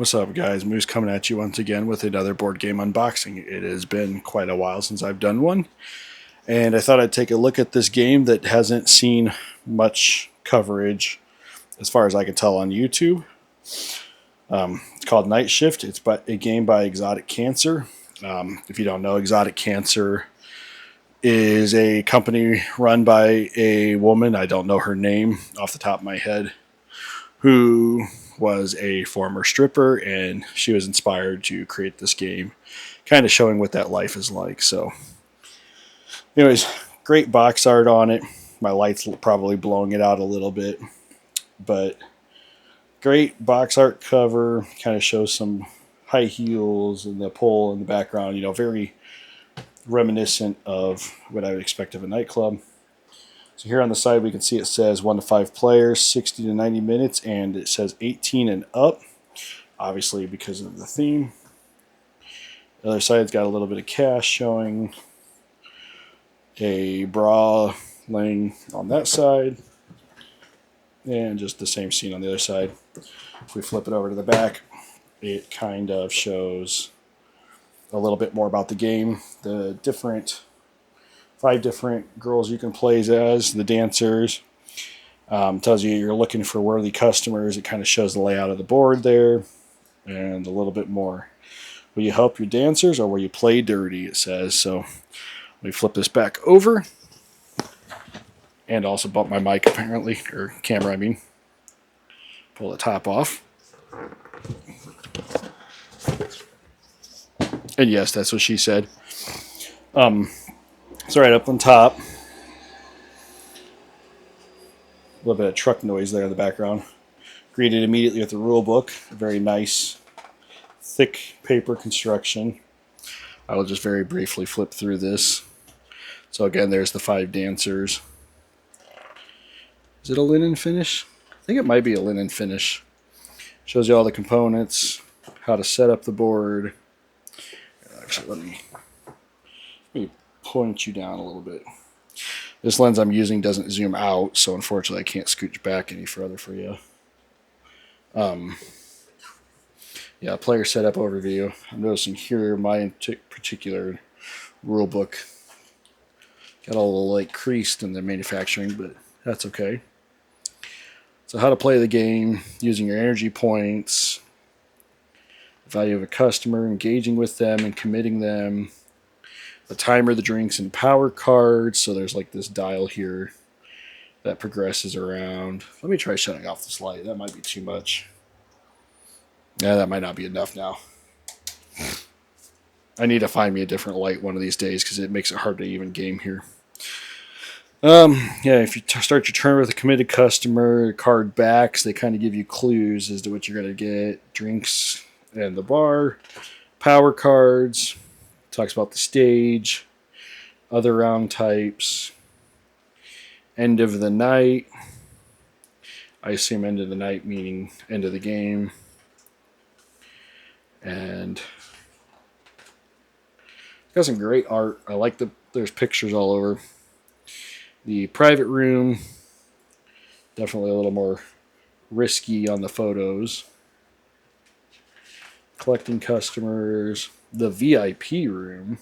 What's up, guys? Moose coming at you once again with another board game unboxing. It has been quite a while since I've done one, and I thought I'd take a look at this game that hasn't seen much coverage as far as I can tell on YouTube. It's called Nightshift. It's a game by Exotic Cancer. If you don't know, Exotic Cancer is a company run by a woman, I don't know her name off the top of my head, who was a former stripper, and she was inspired to create this game, kind of showing what that life is like. So, anyways, great box art on it. My light's probably blowing it out a little bit, but great box art cover. Kind of shows some high heels and the pole in the background. Very reminiscent of what I would expect of a nightclub. So here on the side, we can see it says 1 to 5 players, 60 to 90 minutes, and it says 18 and up, obviously because of the theme. The other side's got a little bit of cash showing a bra laying on that side, and just the same scene on the other side. If we flip it over to the back, it kind of shows a little bit more about the game, the 5 different girls you can play as, the dancers. Tells you you're looking for worthy customers. It kind of shows the layout of the board there, and a little bit more. Will you help your dancers or will you play dirty, it says. So let me flip this back over. And also bump my mic apparently, or camera I mean. Pull the top off. And yes, that's what she said. It's right up on top. A little bit of truck noise there in the background. Greeted immediately with the rule book. A very nice, thick paper construction. I will just very briefly flip through this. So again, there's the 5 dancers. Is it a linen finish? I think it might be a linen finish. Shows you all the components, how to set up the board. Actually, let me point you down a little bit. This lens I'm using doesn't zoom out, so unfortunately I can't scooch back any further for you. Yeah, player setup overview. I'm noticing here my particular rule book got a little like creased in the manufacturing, but that's okay. So how to play the game, using your energy points, the value of a customer, engaging with them and committing them, the timer, the drinks, and power cards. So there's like this dial here that progresses around. Let me try shutting off this light. That might be too much. Yeah, that might not be enough now. I need to find me a different light one of these days because it makes it hard to even game here. Yeah, if you start your turn with a committed customer, card backs, they kind of give you clues as to what you're going to get. Drinks and the bar, power cards, talks about the stage, other round types, end of the night. I assume end of the night meaning end of the game. And got some great art. I like there's pictures all over. The private room, definitely a little more risky on the photos. Collecting customers. The VIP room.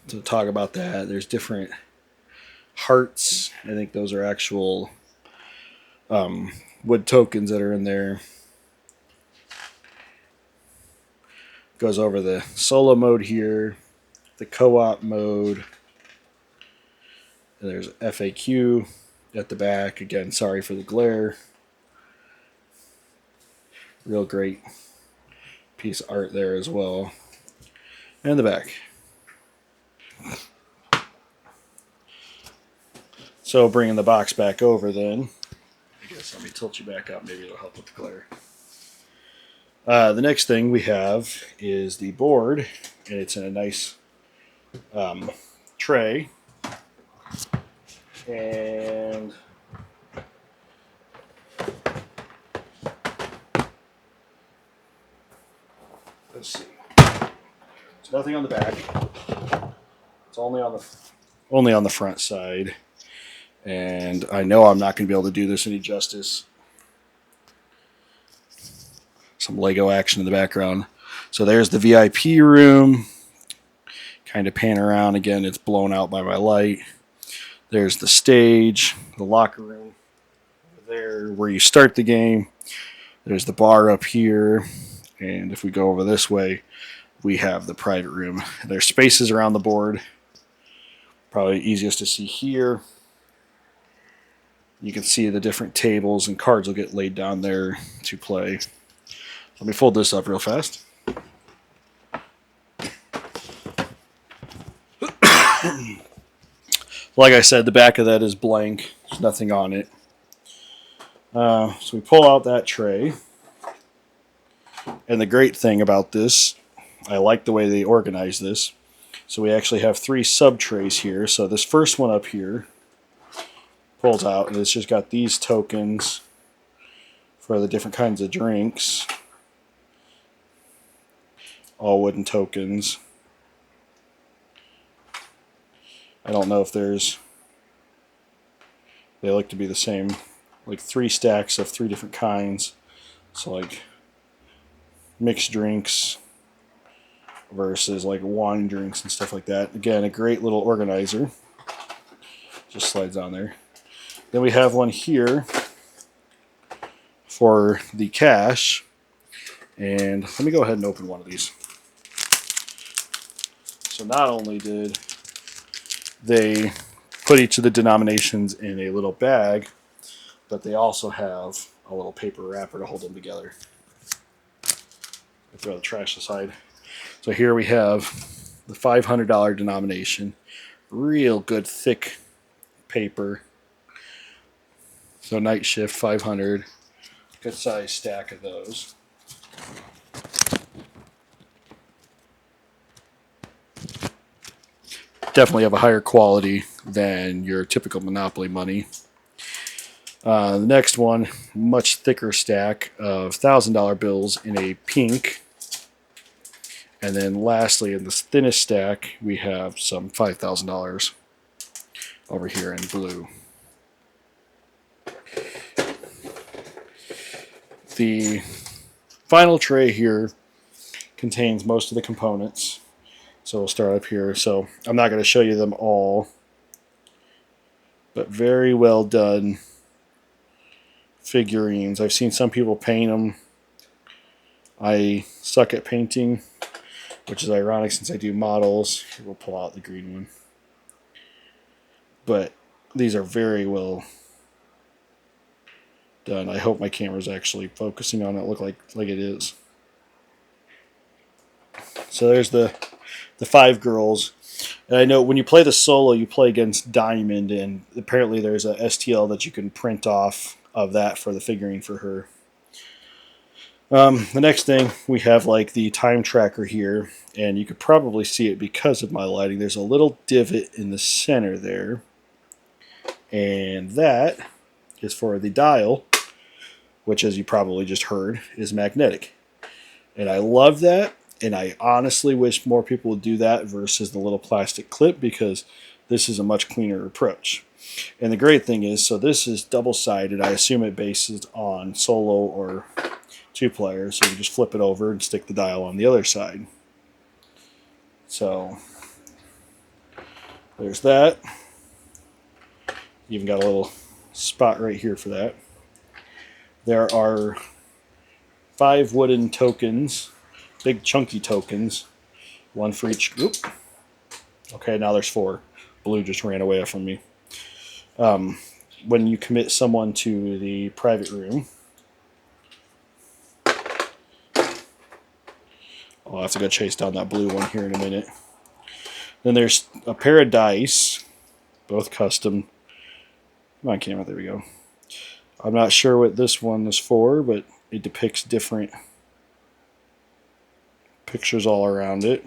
To talk about that, there's different hearts. I think those are actual wood tokens that are in there. Goes over the solo mode here, the co-op mode. And there's FAQ at the back. Again, sorry for the glare. Real great piece of art there as well. And the back. So bringing the box back over then. I guess let me tilt you back up. Maybe it'll help with the glare. The next thing we have is the board, and it's in a nice tray. And let's see. There's nothing on the back. It's only on the front side. And I know I'm not going to be able to do this any justice Some Lego action in the background. So there's the VIP room. Kind of pan around again. It's blown out by my light. There's the stage, the locker room over there where you start the game. There's the bar up here. And if we go over this way, we have the private room. There's spaces around the board. Probably easiest to see here. You can see the different tables and cards will get laid down there to play. Let me fold this up real fast. Like I said, the back of that is blank. There's nothing on it. So we pull out that tray. And the great thing about this, I like the way they organize this. So we actually have 3 sub-trays here. So this first one up here pulls out, and it's just got these tokens for the different kinds of drinks. All wooden tokens. I don't know if there's... They look to be the same. Like 3 stacks of 3 different kinds. So like mixed drinks versus like wine drinks and stuff like that. Again, a great little organizer. Just slides on there. Then we have one here for the cash. And let me go ahead and open one of these. So not only did they put each of the denominations in a little bag, but they also have a little paper wrapper to hold them together. Throw the trash aside. So here we have the $500 denomination. Real good thick paper. So Nightshift 500. Good size stack of those. Definitely have a higher quality than your typical Monopoly money. The next one, much thicker stack of $1,000 bills in a pink. And then lastly, in this thinnest stack, we have some $5,000 over here in blue. The final tray here contains most of the components. So we'll start up here. So I'm not going to show you them all, but very well done figurines. I've seen some people paint them. I suck at painting, which is ironic since I do models. Here, we'll pull out the green one. But these are very well done. I hope my camera's actually focusing on it. Look like it is. So there's the 5 girls. And I know when you play the solo, you play against Diamond, and apparently there's a STL that you can print off of that for the figurine for her. The next thing, we have like the time tracker here, and you could probably see it because of my lighting. There's a little divot in the center there, and that is for the dial, which, as you probably just heard, is magnetic. And I love that, and I honestly wish more people would do that versus the little plastic clip, because this is a much cleaner approach. And the great thing is, so this is double-sided. I assume it bases on solo or 2 players, so you just flip it over and stick the dial on the other side. So there's that. You even got a little spot right here for that. There are 5 wooden tokens, big chunky tokens, 1 for each group. Okay, now there's 4. Blue just ran away from me. When you commit someone to the private room, I'll have to go chase down that blue one here in a minute. Then there's a pair of dice, both custom. Come on, camera, there we go. I'm not sure what this one is for, but it depicts different pictures all around it.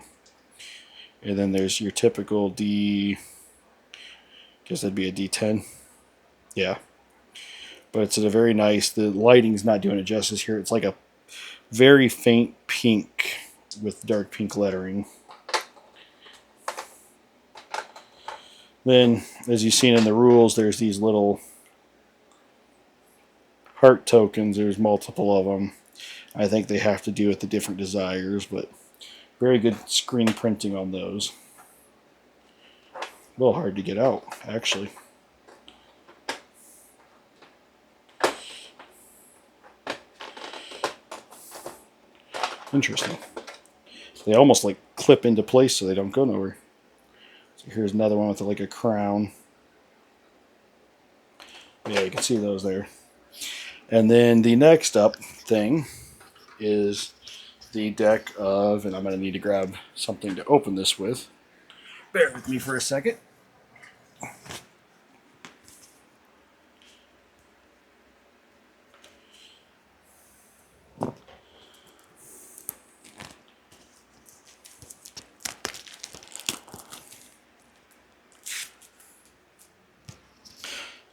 And then there's your typical I guess that'd be a D10. Yeah. But it's a very nice, the lighting's not doing it justice here. It's like a very faint pink with dark pink lettering. Then, as you've seen in the rules, there's these little heart tokens. There's multiple of them. I think they have to do with the different desires, but very good screen printing on those. A little hard to get out, actually. Interesting. They almost like clip into place so they don't go nowhere. So here's another one with like a crown. Yeah, you can see those there. And then the next up thing is the deck of, and I'm going to need to grab something to open this with. Bear with me for a second.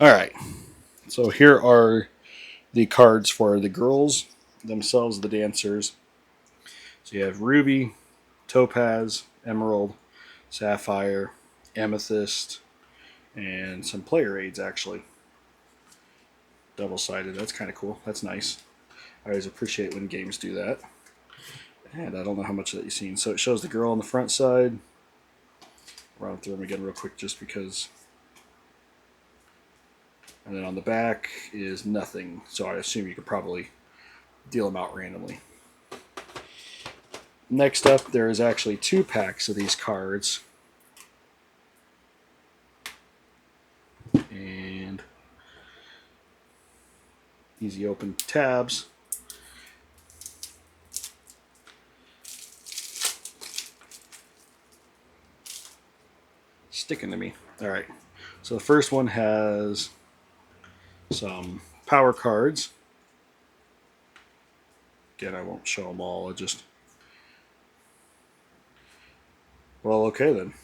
All right, so here are the cards for the girls themselves, the dancers. So you have ruby, topaz, emerald, sapphire, amethyst, and some player aids actually. Double-sided, that's kind of cool. That's nice. I always appreciate when games do that. And I don't know how much that you've seen. So it shows the girl on the front side. Run through them again real quick just because. And then on the back is nothing. So I assume you could probably deal them out randomly. Next up, there is actually 2 packs of these cards. And easy open tabs. Sticking to me. All right. So the first one has some power cards. Again, I won't show them all. Well, okay then.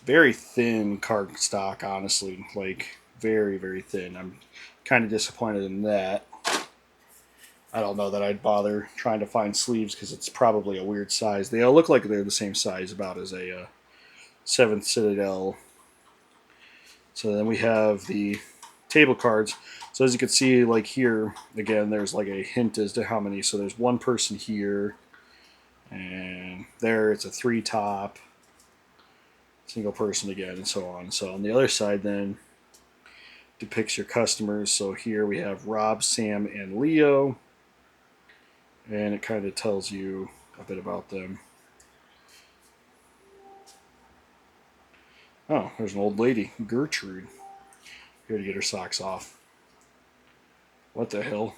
Very thin card stock, honestly. Like, very, very thin. I'm kind of disappointed in that. I don't know that I'd bother trying to find sleeves because it's probably a weird size. They all look like they're the same size about as a 7th Citadel. So then we have the table cards. So as you can see, like here, again, there's like a hint as to how many. So there's one person here, and there it's a 3 top, single person again, and so on. So on the other side then depicts your customers. So here we have Rob, Sam, and Leo, and it kind of tells you a bit about them. Oh, there's an old lady, Gertrude, here to get her socks off. What the hell?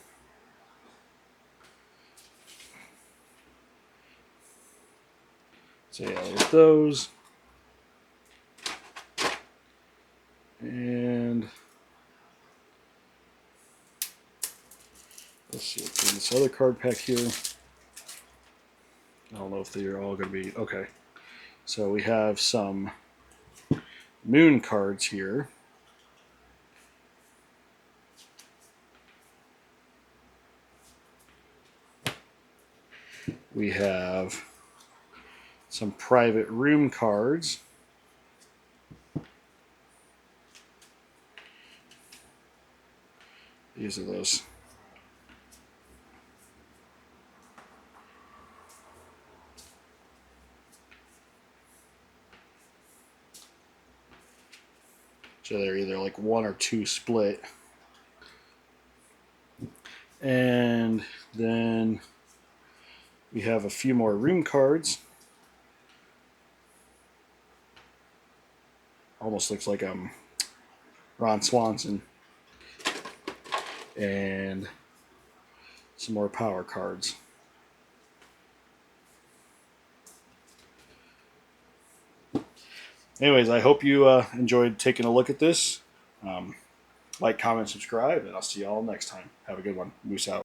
So yeah, there's those. And let's see what's in this other card pack here. I don't know if they're all going to be... Okay. So we have some moon cards here. We have some private room cards. These are those. So they're either like 1 or 2 split. And then we have a few more room cards. Almost looks like Ron Swanson. And some more power cards. Anyways, I hope you enjoyed taking a look at this. Like, comment, subscribe, and I'll see you all next time. Have a good one. Moose out.